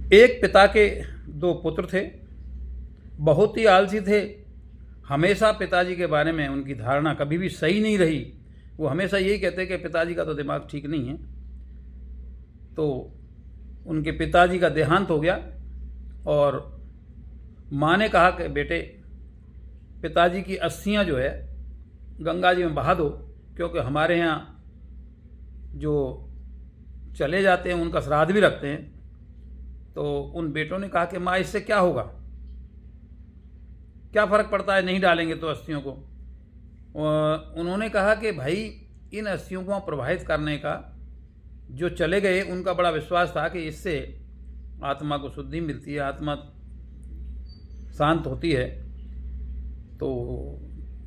एक पिता के दो पुत्र थे, बहुत ही आलसी थे। हमेशा पिताजी के बारे में उनकी धारणा कभी भी सही नहीं रही। वो हमेशा यही कहते कि पिताजी का तो दिमाग ठीक नहीं है। तो उनके पिताजी का देहांत हो गया और माँ ने कहा कि बेटे, पिताजी की अस्थियाँ जो है गंगा जी में बहा दो, क्योंकि हमारे यहाँ जो चले जाते हैं उनका श्राद्ध भी रखते हैं। तो उन बेटों ने कहा कि माँ, इससे क्या होगा, क्या फ़र्क पड़ता है, नहीं डालेंगे तो अस्थियों को। उन्होंने कहा कि भाई, इन अस्थियों को प्रवाहित करने का जो चले गए उनका बड़ा विश्वास था कि इससे आत्मा को शुद्धि मिलती है, आत्मा शांत होती है। तो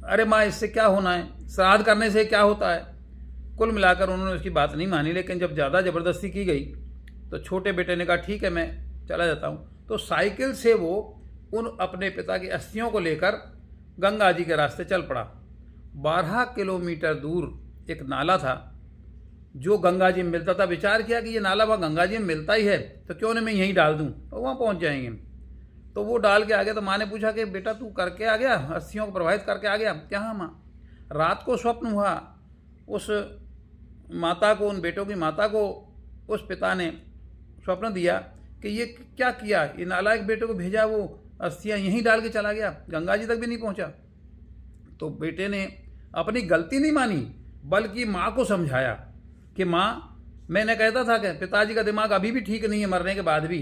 अरे माँ, इससे क्या होना है, श्राद्ध करने से क्या होता है। कुल मिलाकर उन्होंने उसकी बात नहीं मानी, लेकिन जब ज़्यादा ज़बरदस्ती की गई तो छोटे बेटे ने कहा ठीक है, मैं चला जाता हूँ। तो साइकिल से वो उन अपने पिता की अस्थियों को लेकर गंगा जी के रास्ते चल पड़ा। 12 किलोमीटर दूर एक नाला था जो गंगा जी में मिलता था। विचार किया कि ये नाला वहाँ गंगा जी में मिलता ही है, तो क्यों नहीं मैं यहीं डाल दूँ, तो वहाँ पहुँच जाएंगे। तो वो डाल के आ गया। तो माँ ने पूछा कि बेटा, तू करके आ गया, अस्थियों को प्रवाहित करके आ गया? क्या? हाँ माँ, रात को स्वप्न हुआ, उस माता को, उन बेटों की माता को उस पिता ने स्वप्न दिया कि ये क्या किया, ये नालायक बेटे को भेजा, वो अस्थियाँ यहीं डाल के चला गया, गंगा जी तक भी नहीं पहुँचा। तो बेटे ने अपनी गलती नहीं मानी, बल्कि माँ को समझाया कि माँ, मैंने कहता था कि पिताजी का दिमाग अभी भी ठीक नहीं है, मरने के बाद भी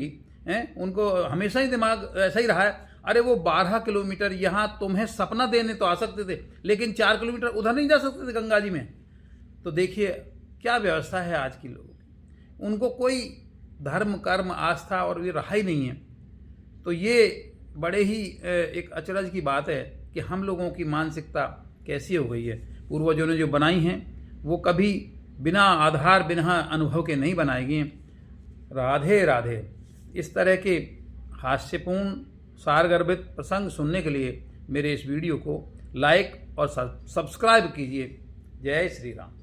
हैं, उनको हमेशा ही दिमाग ऐसा ही रहा है। अरे वो 12 किलोमीटर यहाँ तुम्हें सपना देने तो आ सकते थे, लेकिन 4 किलोमीटर उधर नहीं जा सकते थे गंगा जी में। तो देखिए क्या व्यवस्था है आज की लोगों की, उनको कोई धर्म, कर्म, आस्था और ये रहा ही नहीं है। तो ये बड़े ही एक अचरज की बात है कि हम लोगों की मानसिकता कैसी हो गई है। पूर्वजों ने जो बनाई हैं वो कभी बिना आधार, बिना अनुभव के नहीं बनाई गई। राधे राधे। इस तरह के हास्यपूर्ण, सारगर्भित प्रसंग सुनने के लिए मेरे इस वीडियो को लाइक और सब्सक्राइब कीजिए। जय श्री राम।